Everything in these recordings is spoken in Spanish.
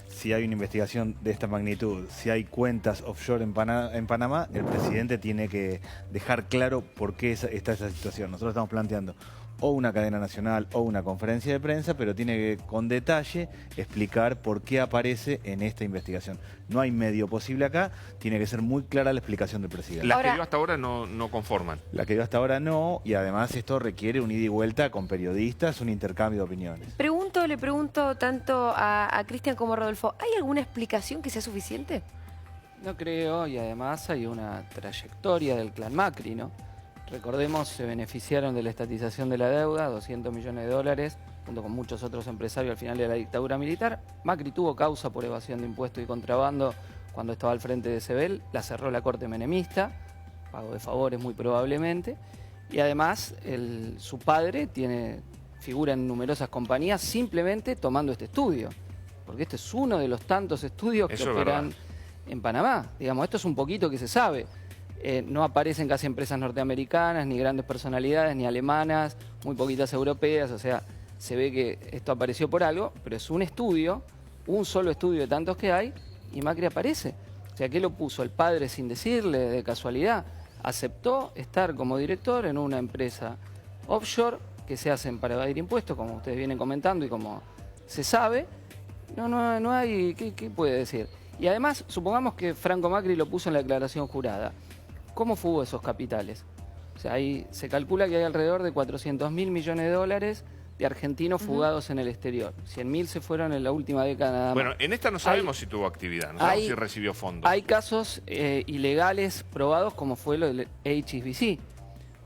Si hay una investigación de esta magnitud, si hay cuentas offshore en Panamá, el presidente tiene que dejar claro por qué está esa situación. Nosotros estamos planteando o una cadena nacional o una conferencia de prensa, pero tiene que con detalle explicar por qué aparece en esta investigación. No hay medio posible acá, tiene que ser muy clara la explicación del presidente. Las que dio hasta ahora no conforman. La que dio hasta ahora no, y además esto requiere un ida y vuelta con periodistas, un intercambio de opiniones. Le pregunto tanto a Cristian como a Rodolfo, ¿hay alguna explicación que sea suficiente? No creo, y además hay una trayectoria del clan Macri, ¿no? Recordemos, se beneficiaron de la estatización de la deuda, 200 millones de dólares, junto con muchos otros empresarios al final de la dictadura militar. Macri tuvo causa por evasión de impuestos y contrabando cuando estaba al frente de Sebel, la cerró la corte menemista, pago de favores muy probablemente, y además su padre figura en numerosas compañías simplemente tomando este estudio, porque este es uno de los tantos estudios que operan en Panamá. Digamos, esto es un poquito que se sabe. No aparecen casi empresas norteamericanas, ni grandes personalidades, ni alemanas, muy poquitas europeas, o sea, se ve que esto apareció por algo, pero es un estudio, un solo estudio de tantos que hay, y Macri aparece. O sea, ¿qué lo puso? El padre sin decirle, de casualidad, aceptó estar como director en una empresa offshore que se hacen para evadir impuestos, como ustedes vienen comentando y como se sabe. No hay, ¿qué puede decir? Y además, supongamos que Franco Macri lo puso en la declaración jurada. ¿Cómo fugó esos capitales? O sea, ahí se calcula que hay alrededor de 400.000 millones de dólares de argentinos fugados en el exterior. 100.000 se fueron en la última década nada más. Bueno, en esta no sabemos si tuvo actividad, no sabemos si recibió fondos. Hay casos ilegales probados, como fue lo del HSBC.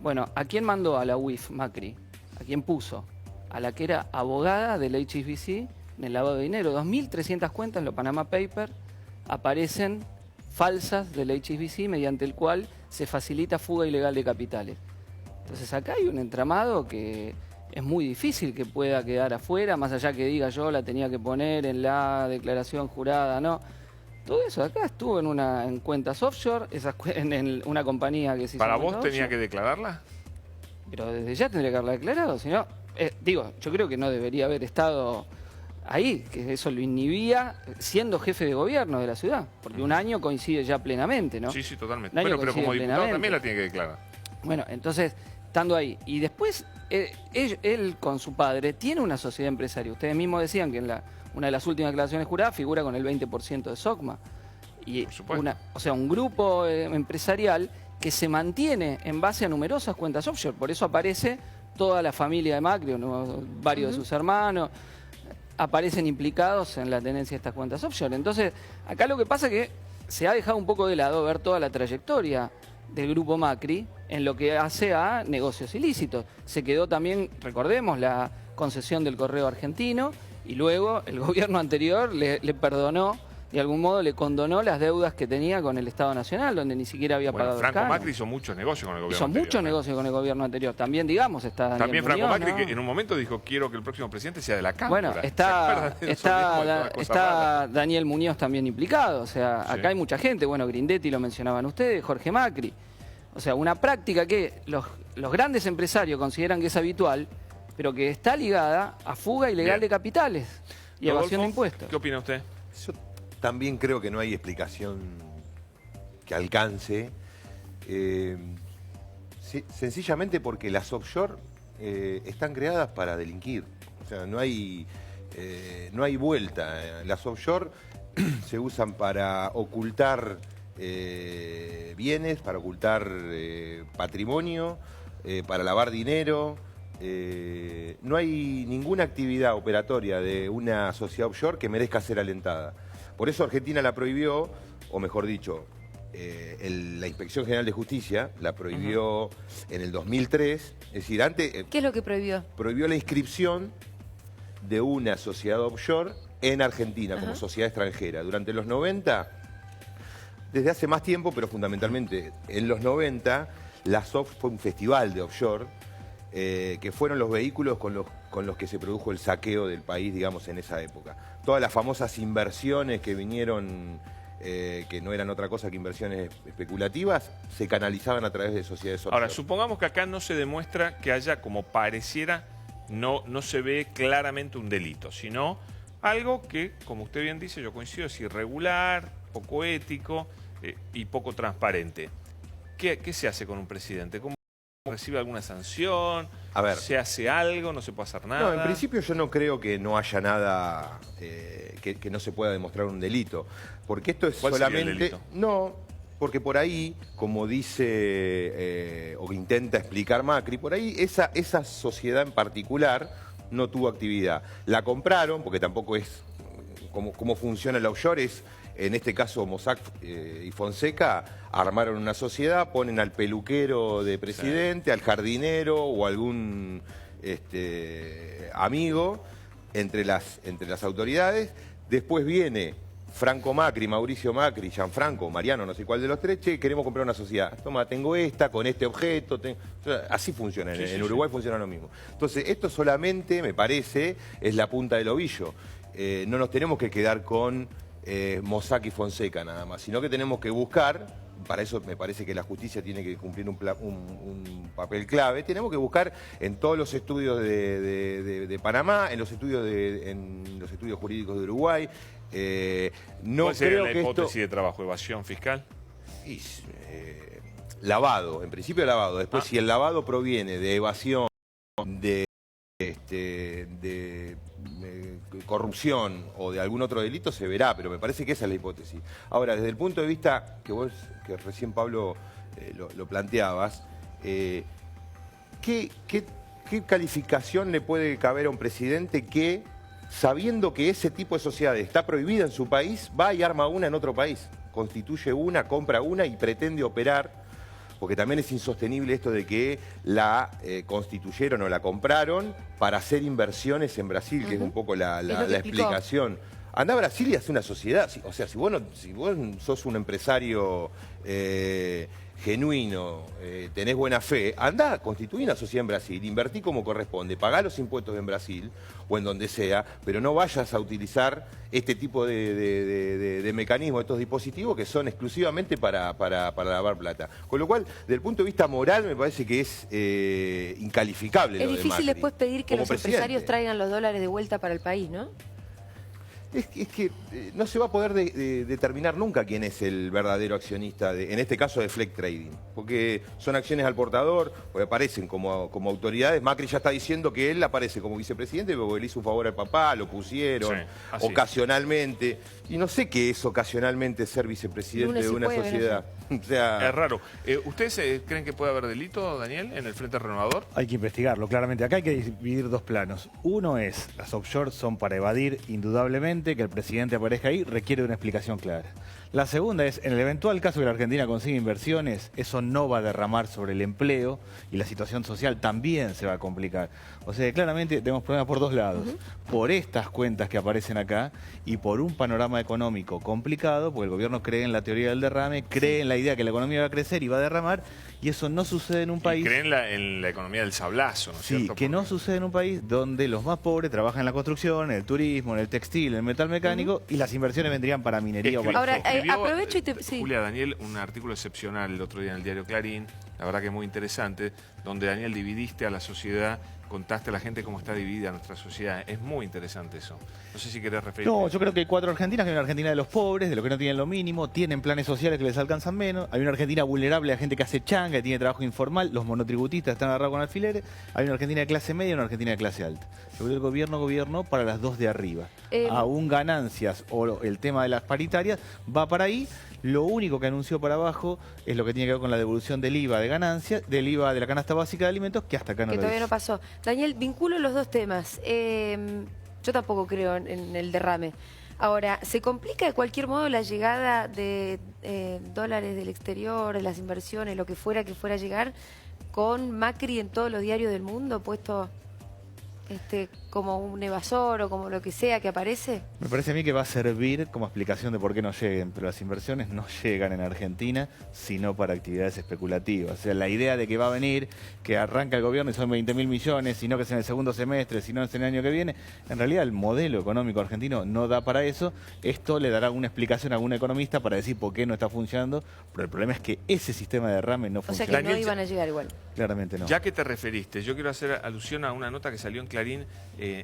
Bueno, ¿a quién mandó a la UIF Macri? ¿A quién puso? A la que era abogada del HSBC en el lavado de dinero. 2.300 cuentas en los Panama Papers aparecen falsas del HSBC, mediante el cual se facilita fuga ilegal de capitales. Entonces acá hay un entramado que es muy difícil que pueda quedar afuera, más allá que diga yo la tenía que poner en la declaración jurada, no. Todo eso acá estuvo en cuentas offshore, en una compañía que se hizo. ¿Para vos tenía que declararla? Pero desde ya tendría que haberla declarado, si no, yo creo que no debería haber estado ahí, que eso lo inhibía siendo jefe de gobierno de la ciudad, porque un año coincide ya plenamente, ¿no? Sí, totalmente. Bueno, pero como diputado también la tiene que declarar. Bueno, entonces, estando ahí, y después él con su padre tiene una sociedad empresaria. Ustedes mismos decían que en una de las últimas declaraciones juradas figura con el 20% de SOCMA. Y por supuesto. o sea, un grupo empresarial que se mantiene en base a numerosas cuentas offshore. Por eso aparece toda la familia de Macri, varios de sus hermanos, aparecen implicados en la tenencia de estas cuentas offshore. Entonces, acá lo que pasa es que se ha dejado un poco de lado ver toda la trayectoria del grupo Macri en lo que hace a negocios ilícitos. Se quedó también, recordemos, la concesión del correo argentino, y luego el gobierno anterior le perdonó, de algún modo le condonó las deudas que tenía con el Estado Nacional, donde ni siquiera había pagado el Franco Macri hizo muchos negocios con el gobierno anterior. Hizo muchos negocios con el gobierno anterior. También, digamos, está Daniel También Franco Muñoz, Macri, ¿no? que en un momento dijo, quiero que el próximo presidente sea de la Cámara. Bueno, está Daniel Muñoz también implicado. O sea, acá hay mucha gente. Bueno, Grindetti lo mencionaban ustedes, Jorge Macri. O sea, una práctica que los grandes empresarios consideran que es habitual, pero que está ligada a fuga ilegal de capitales y evasión de impuestos. ¿Qué opina usted? Yo también creo que no hay explicación que alcance, sencillamente porque las offshore están creadas para delinquir. O sea, no hay vuelta. Las offshore se usan para ocultar bienes, para ocultar patrimonio, para lavar dinero. No hay ninguna actividad operatoria de una sociedad offshore que merezca ser alentada. Por eso Argentina la prohibió, o mejor dicho, la Inspección General de Justicia la prohibió en el 2003. Es decir, antes... ¿Qué es lo que prohibió? Prohibió la inscripción de una sociedad offshore en Argentina como sociedad extranjera. Durante los 90, desde hace más tiempo, pero fundamentalmente en los 90, la SOF fue un festival de offshore, que fueron los vehículos con los que se produjo el saqueo del país, digamos, en esa época. Todas las famosas inversiones que vinieron, que no eran otra cosa que inversiones especulativas, se canalizaban a través de sociedades offshore. Ahora, supongamos que acá no se demuestra que haya, como pareciera, no se ve claramente un delito, sino Algo que, como usted bien dice, yo coincido, es irregular, poco ético y poco transparente. ¿Qué se hace con un presidente? ¿Cómo recibe alguna sanción? A ver. ¿Se hace algo? ¿No se puede hacer nada? No, en principio yo no creo que no haya nada que no se pueda demostrar un delito. Porque esto es ¿Cuál sería el solamente... delito? No, porque por ahí, como dice o intenta explicar Macri, por ahí esa sociedad en particular no tuvo actividad. La compraron, porque tampoco es cómo funciona el offshore, es... En este caso, Mossack y Fonseca armaron una sociedad, ponen al peluquero de presidente, al jardinero o algún amigo entre las autoridades. Después viene Franco Macri, Mauricio Macri, Gianfranco, Mariano, no sé cuál de los tres, che, queremos comprar una sociedad. Toma, tengo esta, con este objeto. Así funciona, en Uruguay funciona lo mismo. Entonces, esto solamente, me parece, es la punta del ovillo. No nos tenemos que quedar con... Mossack y Fonseca nada más, sino que tenemos que buscar, para eso me parece que la justicia tiene que cumplir un papel clave, tenemos que buscar en todos los estudios de Panamá, en los estudios jurídicos de Uruguay. No ¿Cuál sería creo la que hipótesis de trabajo? ¿Evasión fiscal? Lavado, en principio lavado. Después, si el lavado proviene de evasión, de corrupción o de algún otro delito, se verá, pero me parece que esa es la hipótesis. Ahora, desde el punto de vista que recién Pablo lo planteabas, ¿qué calificación le puede caber a un presidente que, sabiendo que ese tipo de sociedad está prohibida en su país, va y arma una en otro país? Constituye una, compra una y pretende operar, porque también es insostenible esto de que la constituyeron o la compraron para hacer inversiones en Brasil, que es un poco la explicación. Anda a Brasil y hace una sociedad. O sea, si vos sos un empresario genuino, tenés buena fe, andá, constituí una sociedad en Brasil, invertí como corresponde, pagá los impuestos en Brasil o en donde sea, pero no vayas a utilizar este tipo de mecanismos, estos dispositivos que son exclusivamente para lavar plata. Con lo cual, desde el punto de vista moral, me parece que es incalificable lo de Macri. Es difícil después pedir que Como los empresarios presidente. traigan los dólares de vuelta para el país, ¿no? Es que no se va a poder determinar nunca quién es el verdadero accionista, en este caso de Fleck Trading, porque son acciones al portador, o aparecen como autoridades. Macri ya está diciendo que él aparece como vicepresidente porque le hizo un favor al papá, lo pusieron ocasionalmente, y no sé qué es ocasionalmente ser vicepresidente de una sociedad. O sea, es raro. ¿Ustedes creen que puede haber delito, Daniel, en el Frente Renovador? Hay que investigarlo, claramente. Acá hay que dividir dos planos. Uno es, las offshore son para evadir, indudablemente, que el presidente aparezca ahí requiere una explicación clara. La segunda es, en el eventual caso que la Argentina consiga inversiones, eso no va a derramar sobre el empleo y la situación social también se va a complicar. O sea, claramente tenemos problemas por dos lados. Por estas cuentas que aparecen acá y por un panorama económico complicado, porque el gobierno cree en la teoría del derrame, cree en la idea que la economía va a crecer y va a derramar, y eso no sucede en un país... Y creen en la economía del sablazo, ¿no es cierto? Sí, que no sucede en un país donde los más pobres trabajan en la construcción, en el turismo, en el textil, en el metal mecánico, y las inversiones vendrían para minería o para... Ahora, aprovecho y te... Sí. Julia, Daniel, un artículo excepcional el otro día en el diario Clarín, la verdad que es muy interesante, donde, Daniel, dividiste a la sociedad, contaste a la gente cómo está dividida nuestra sociedad. Es muy interesante eso. No sé si querés referirte. No, yo creo que hay 4 Argentinas, que hay una Argentina de los pobres, de los que no tienen lo mínimo, tienen planes sociales que les alcanzan menos, hay una Argentina vulnerable a gente que hace changa, que tiene trabajo informal, los monotributistas están agarrados con alfileres, hay una Argentina de clase media y una Argentina de clase alta. Yo creo que el gobierno gobernó para las dos de arriba. Aún ganancias o el tema de las paritarias va para ahí. Lo único que anunció para abajo es lo que tiene que ver con la devolución del IVA de ganancias, del IVA de la canasta básica de alimentos, que hasta acá no lo todavía hizo. no pasó. Daniel, vinculo los dos temas. Yo tampoco creo en el derrame. Ahora, ¿se complica de cualquier modo la llegada de dólares del exterior, de las inversiones, lo que fuera a llegar, con Macri en todos los diarios del mundo, puesto como un evasor o como lo que sea que aparece? Me parece a mí que va a servir como explicación de por qué no lleguen, pero las inversiones no llegan en Argentina sino para actividades especulativas. O sea, la idea de que va a venir, que arranca el gobierno y son 20.000 millones, sino que es en el segundo semestre, sino es en el año que viene, en realidad el modelo económico argentino no da para eso. Esto le dará una explicación a algún economista para decir por qué no está funcionando, pero el problema es que ese sistema de derrame no funciona. O sea que no iban a llegar igual. Claramente no. Ya que te referiste, yo quiero hacer alusión a una nota que salió en Clarín Clarín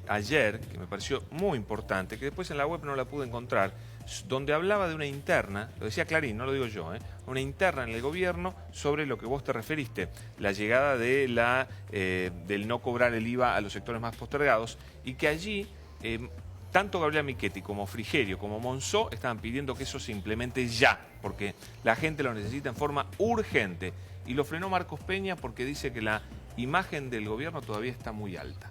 ayer, que me pareció muy importante, que después en la web no la pude encontrar, donde hablaba de una interna, lo decía Clarín, no lo digo yo, una interna en el gobierno sobre lo que vos te referiste, la llegada de del no cobrar el IVA a los sectores más postergados, y que allí tanto Gabriela Michetti como Frigerio como Monzó estaban pidiendo que eso se implemente ya, porque la gente lo necesita en forma urgente. Y lo frenó Marcos Peña porque dice que la imagen del gobierno todavía está muy alta.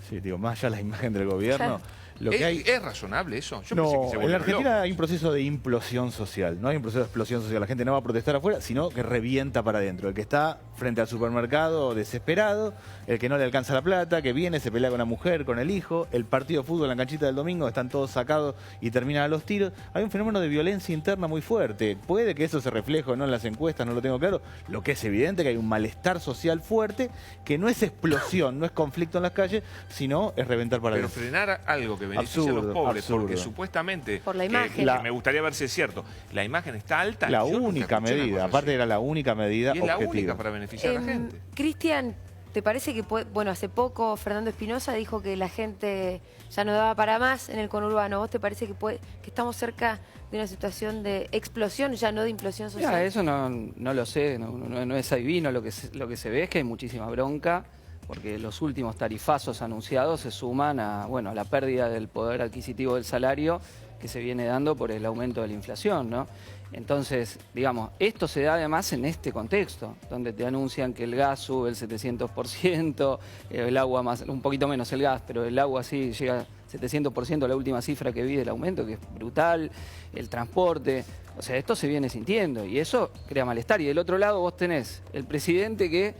Sí, digo, más allá de la imagen del gobierno, lo que hay... ¿Es razonable eso? Yo pensé No, que se en volvió la Argentina loco. hay un proceso de implosión social, no hay un proceso de explosión social. La gente no va a protestar afuera, sino que revienta para adentro. El que está frente al supermercado desesperado, el que no le alcanza la plata, que viene, se pelea con la mujer, con el hijo, el partido de fútbol en la canchita del domingo, están todos sacados y terminan a los tiros. Hay un fenómeno de violencia interna muy fuerte. Puede que eso se refleje o no en las encuestas, no lo tengo claro. Lo que es evidente es que hay un malestar social fuerte, que no es explosión, no es conflicto en las calles, sino es reventar para Pero adentro. frenar algo que beneficia a los Absurdo, pobres, absurdo. porque supuestamente, Por la que imagen. me gustaría ver si es cierto, la imagen está alta. La Yo nunca única escuché una medida, cosa aparte así. era la única medida Y es la objetiva. única para beneficiar a la gente. Cristian, ¿te parece que bueno, hace poco Fernando Espinosa dijo que la gente ya no daba para más en el conurbano? ¿Vos te parece que estamos cerca de una situación de explosión, ya no de implosión social? Mira, eso no lo sé, no es adivino. Lo que se ve es que hay muchísima bronca, porque los últimos tarifazos anunciados se suman a la pérdida del poder adquisitivo del salario que se viene dando por el aumento de la inflación, ¿no? Entonces, digamos, esto se da además en este contexto, donde te anuncian que el gas sube el 700%, el agua un poquito menos el gas, pero el agua sí llega 700%, la última cifra que vi del aumento, que es brutal, el transporte, o sea, esto se viene sintiendo y eso crea malestar. Y del otro lado vos tenés el presidente que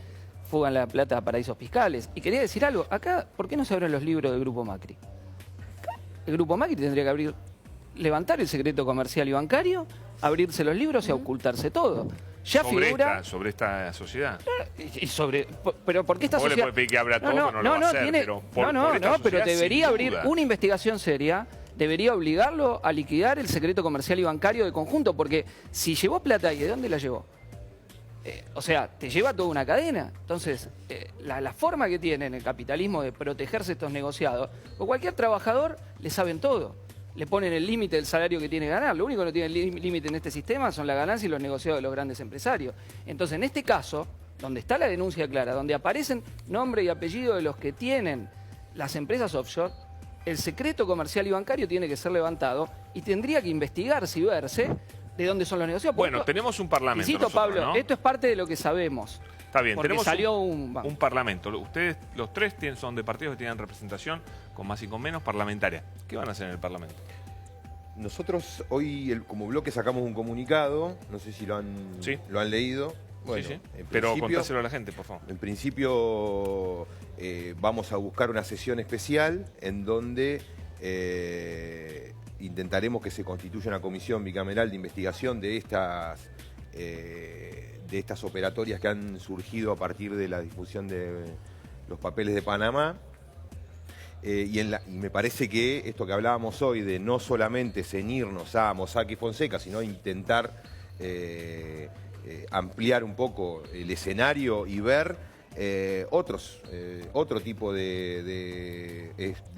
fugan la plata a paraísos fiscales. Y quería decir algo, acá, ¿por qué no se abren los libros del Grupo Macri? Acá, el Grupo Macri tendría que levantar el secreto comercial y bancario, abrirse los libros y ocultarse todo. Ya figura... sobre esta sociedad. Pero ¿por qué esta Vos le sociedad? podés pedir que abra todo, no lo va a hacer, pero por esta pero sociedad, debería sin abrir duda. una investigación seria, debería obligarlo a liquidar el secreto comercial y bancario de conjunto, porque si llevó plata ahí, ¿de dónde la llevó? O sea, te lleva toda una cadena. Entonces, la forma que tienen el capitalismo de protegerse estos negociados, o cualquier trabajador le saben todo. Le ponen el límite del salario que tiene que ganar. Lo único que no tiene límite en este sistema son la ganancia y los negociados de los grandes empresarios. Entonces, en este caso, donde está la denuncia clara, donde aparecen nombre y apellido de los que tienen las empresas offshore, el secreto comercial y bancario tiene que ser levantado y tendría que investigarse y verse de dónde son los negociados. Bueno, tenemos un parlamento. Insisto, nosotros, Pablo, ¿no? esto es parte de lo que sabemos. Está bien, Porque tenemos salió un parlamento. Ustedes, los tres, son de partidos que tienen representación, con más y con menos, parlamentaria. ¿Qué van a hacer en el parlamento? Nosotros hoy, como bloque, sacamos un comunicado, no sé si lo han leído. Bueno, sí, sí. en Pero principio- contáselo a la gente, por favor. En principio vamos a buscar una sesión especial en donde intentaremos que se constituya una comisión bicameral de investigación de estas operatorias que han surgido a partir de la difusión de los papeles de Panamá. Y me parece que esto que hablábamos hoy de no solamente ceñirnos a Mossack y Fonseca, sino intentar ampliar un poco el escenario y ver otro tipo de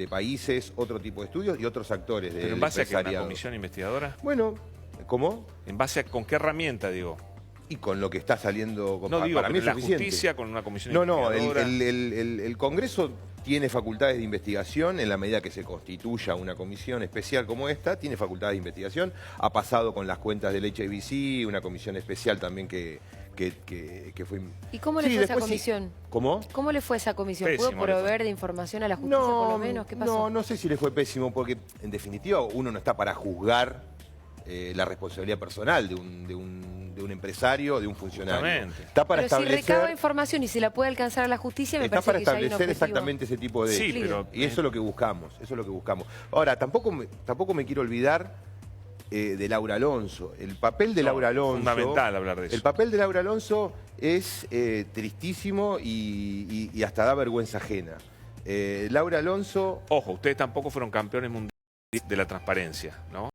países, otro tipo de estudios y otros actores del ¿Pero en base a qué? ¿Una empresariado. comisión investigadora? Bueno, ¿cómo? ¿En base a con qué herramienta, digo? Y con lo que está saliendo, No, digo, para mí es la suficiente. justicia con una comisión No, investigadora. el Congreso tiene facultades de investigación en la medida que se constituya una comisión especial como esta, tiene facultades de investigación. Ha pasado con las cuentas del HBC, una comisión especial también que fue... ¿Y cómo le Sí, fue esa después sí. comisión? ¿Cómo? ¿Cómo le fue esa comisión? ¿Pudo Pésimo le fue. proveer de información a la justicia por lo menos? ¿Qué pasó? No sé si le fue pésimo, porque en definitiva uno no está para juzgar la responsabilidad personal de un empresario, de un funcionario. Justamente. Está para Pero si establecer... recaba información y se la puede alcanzar a la justicia, me Está parece para que ya hay un establecer objetivo. exactamente ese tipo de... Sí, pero... Y eso es lo que buscamos, eso es lo que buscamos. Ahora, tampoco me quiero olvidar de Laura Alonso. El papel de No, Laura Alonso... fundamental hablar de eso. El papel de Laura Alonso es tristísimo y hasta da vergüenza ajena. Laura Alonso... Ojo, ustedes tampoco fueron campeones mundiales de la transparencia, ¿no?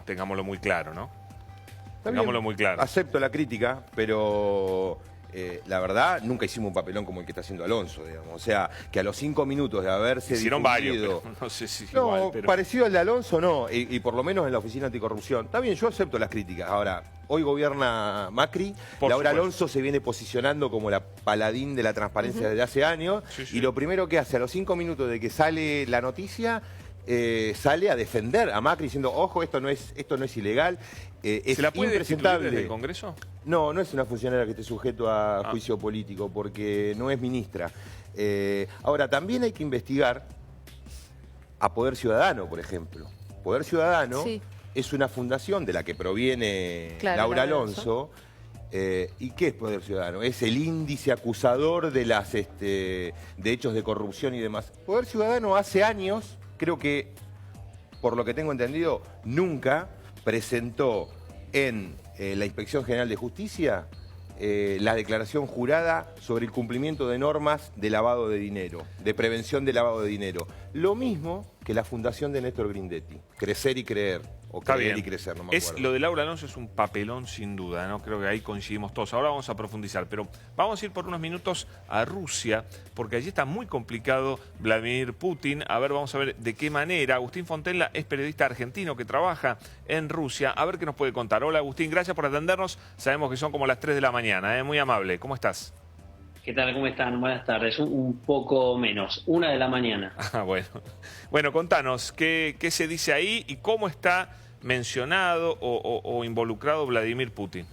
Tengámoslo muy claro, ¿no? Está Tengámoslo bien, muy claro. Acepto la crítica, pero la verdad, nunca hicimos un papelón como el que está haciendo Alonso, digamos. O sea, que a los 5 minutos de haberse Hicieron difundido... varios, pero no sé si No, igual, pero... parecido al de Alonso no, y por lo menos en la Oficina Anticorrupción. Está bien, yo acepto las críticas. Ahora, hoy gobierna Macri, Por Laura supuesto. Alonso se viene posicionando como la paladín de la transparencia desde hace años, Sí, sí. y lo primero que hace a los 5 minutos de que sale la noticia... sale a defender a Macri diciendo, ojo, esto no es ilegal, es ¿Se la puede destituir impresentable. desde el Congreso? No, no es una funcionaria que esté sujeto a juicio político, porque no es ministra. Ahora, también hay que investigar a Poder Ciudadano, por ejemplo. Poder Ciudadano Sí. es una fundación de la que proviene Claro, Laura Laura Alonso. ¿Y qué es Poder Ciudadano? Es el índice acusador de las de hechos de corrupción y demás. Poder Ciudadano hace años, creo que, por lo que tengo entendido, nunca presentó en la Inspección General de Justicia la declaración jurada sobre el cumplimiento de normas de lavado de dinero, de prevención de lavado de dinero. Lo mismo que la fundación de Néstor Grindetti, Crecer y Creer, o Está Creer bien. y Crecer, no me acuerdo. Lo de Laura Alonso es un papelón sin duda, ¿no? Creo que ahí coincidimos todos. Ahora vamos a profundizar, pero vamos a ir por unos minutos a Rusia, porque allí está muy complicado Vladimir Putin. A ver, vamos a ver de qué manera. Agustín Fontella es periodista argentino que trabaja en Rusia. A ver qué nos puede contar. Hola Agustín, gracias por atendernos. Sabemos que son como las 3 de la mañana, ¿eh? Muy amable. ¿Cómo estás? ¿Qué tal? ¿Cómo están? Buenas tardes. Un poco menos, 1 de la mañana. Ah, bueno. Bueno, contanos, ¿qué se dice ahí y cómo está mencionado o involucrado Vladimir Putin?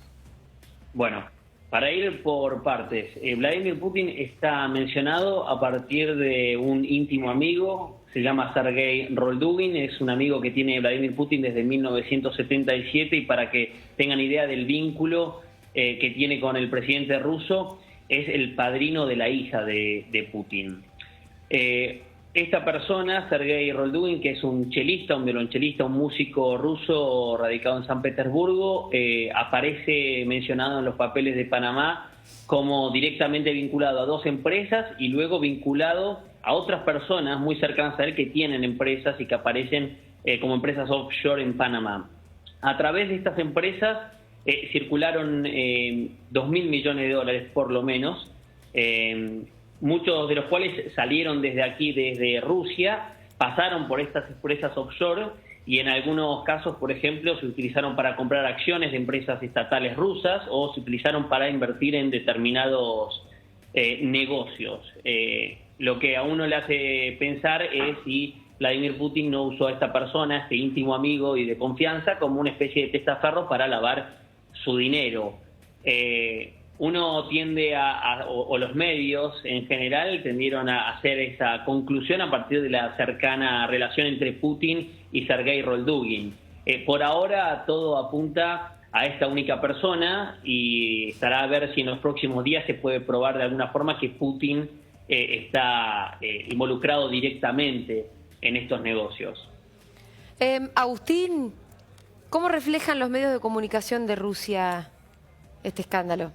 Bueno, para ir por partes, Vladimir Putin está mencionado a partir de un íntimo amigo, se llama Sergei Roldugin, es un amigo que tiene Vladimir Putin desde 1977, y para que tengan idea del vínculo que tiene con el presidente ruso, es el padrino de la hija de Putin. Esta persona, Sergei Roldugin, que es un chelista, un violonchelista, un músico ruso radicado en San Petersburgo, aparece mencionado en los papeles de Panamá como directamente vinculado a 2 empresas y luego vinculado a otras personas muy cercanas a él que tienen empresas y que aparecen como empresas offshore en Panamá. A través de estas empresas circularon 2.000 millones de dólares por lo menos, muchos de los cuales salieron desde aquí, desde Rusia, pasaron por estas empresas offshore y en algunos casos, por ejemplo, se utilizaron para comprar acciones de empresas estatales rusas o se utilizaron para invertir en determinados negocios. Lo que a uno le hace pensar es si Vladimir Putin no usó a esta persona, este íntimo amigo y de confianza, como una especie de testaferro para lavar su dinero. Uno tiende o los medios en general tendieron a hacer esa conclusión a partir de la cercana relación entre Putin y Sergei Roldugin. Por ahora todo apunta a esta única persona y estará a ver si en los próximos días se puede probar de alguna forma que Putin está involucrado directamente en estos negocios. Agustín, ¿cómo reflejan los medios de comunicación de Rusia este escándalo?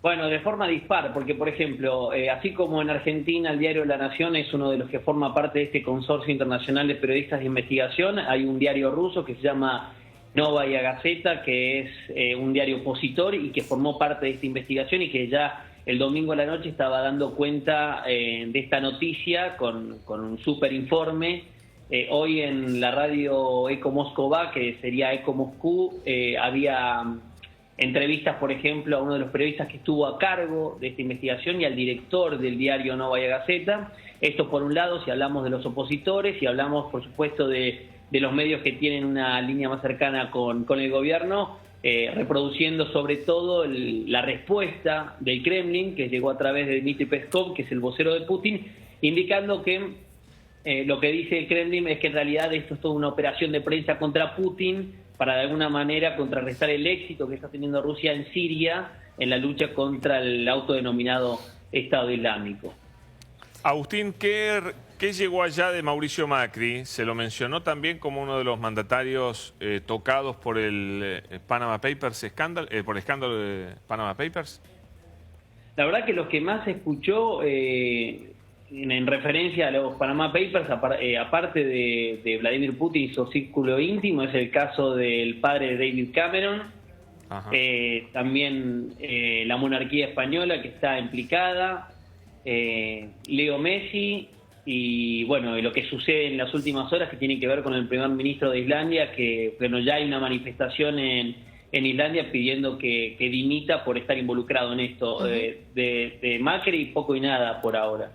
Bueno, de forma dispar, porque por ejemplo, así como en Argentina el diario La Nación es uno de los que forma parte de este consorcio internacional de periodistas de investigación, hay un diario ruso que se llama Novaya Gazeta, que es un diario opositor y que formó parte de esta investigación y que ya el domingo a la noche estaba dando cuenta de esta noticia con un súper informe. Hoy en la radio Eco Moscova, que sería Eco Moscú, había entrevistas, por ejemplo, a uno de los periodistas que estuvo a cargo de esta investigación y al director del diario Novaya Gazeta. Esto por un lado, si hablamos de los opositores, y hablamos, por supuesto, de los medios que tienen una línea más cercana con el gobierno, reproduciendo sobre todo la respuesta del Kremlin, que llegó a través de Dmitry Peskov, que es el vocero de Putin, indicando que lo que dice el Kremlin es que en realidad esto es toda una operación de prensa contra Putin para de alguna manera contrarrestar el éxito que está teniendo Rusia en Siria en la lucha contra el autodenominado Estado Islámico. Agustín, ¿qué llegó allá de Mauricio Macri? Se lo mencionó también como uno de los mandatarios tocados por el Panama Papers escándalo, por el escándalo de Panama Papers. La verdad que lo que más se escuchó en referencia a los Panama Papers, aparte de Vladimir Putin y su círculo íntimo, es el caso del padre de David Cameron, Ajá. También la monarquía española que está implicada, Leo Messi y bueno, y lo que sucede en las últimas horas que tiene que ver con el primer ministro de Islandia, que bueno, ya hay una manifestación en Islandia pidiendo que dimita por estar involucrado en esto. De Macri poco y nada por ahora.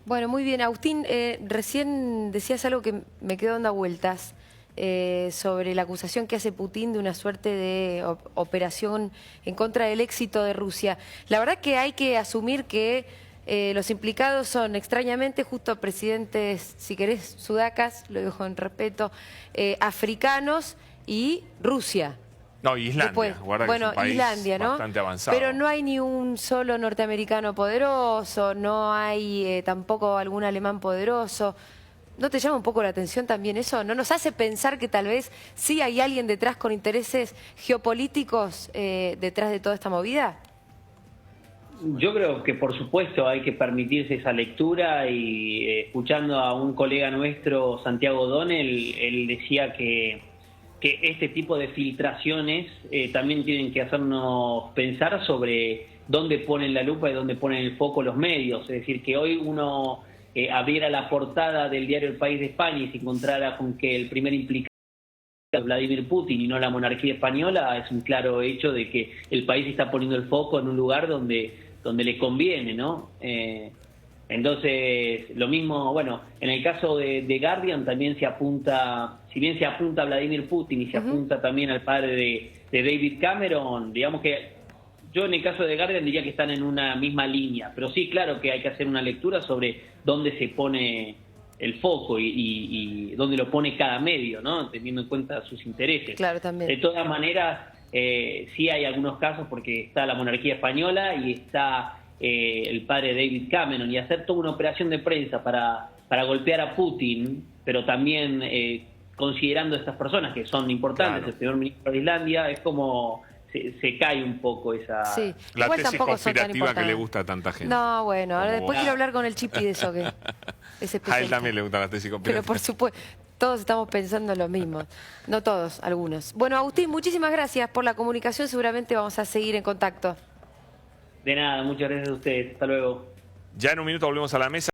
Bueno, muy bien. Agustín, recién decías algo que me quedó dando vueltas sobre la acusación que hace Putin de una suerte de operación en contra del éxito de Rusia. La verdad que hay que asumir que los implicados son extrañamente justo presidentes, si querés, sudacas, lo dejo en respeto, africanos y Rusia. No, Islandia. Después, Guarda que bueno, es un país Islandia, ¿no? bastante avanzado. Pero no hay ni un solo norteamericano poderoso, no hay tampoco algún alemán poderoso. ¿No te llama un poco la atención también eso? ¿No nos hace pensar que tal vez sí hay alguien detrás con intereses geopolíticos detrás de toda esta movida? Yo creo que por supuesto hay que permitirse esa lectura y escuchando a un colega nuestro, Santiago Donel, él decía que este tipo de filtraciones también tienen que hacernos pensar sobre dónde ponen la lupa y dónde ponen el foco los medios. Es decir, que hoy uno abriera la portada del diario El País de España y se encontrara con que el primer implicado es Vladimir Putin y no la monarquía española, es un claro hecho de que el país está poniendo el foco en un lugar donde le conviene, ¿no? Entonces, lo mismo, bueno, en el caso de Guardian también se apunta, si bien se apunta a Vladimir Putin y se apunta también al padre de David Cameron, digamos que yo en el caso de Guardian diría que están en una misma línea, pero sí, claro que hay que hacer una lectura sobre dónde se pone el foco y dónde lo pone cada medio, ¿no? Teniendo en cuenta sus intereses. Claro, también. De todas maneras, sí hay algunos casos porque está la monarquía española y está el padre David Cameron, y hacer toda una operación de prensa para golpear a Putin, pero también considerando a estas personas que son importantes, Claro. el primer ministro de Islandia, es como se cae un poco esa... Sí. La Igual tesis tampoco son tan conspirativa que le importantes. gusta a tanta gente. No, bueno, ahora Como después vos. quiero hablar con el Chipi de eso, que es A él especialista. también le gusta la tesis Pero conspirativa. por supuesto, todos estamos pensando lo mismo. No todos, algunos. Bueno, Agustín, muchísimas gracias por la comunicación. Seguramente vamos a seguir en contacto. De nada, muchas gracias a ustedes. Hasta luego. Ya en un minuto volvemos a la mesa.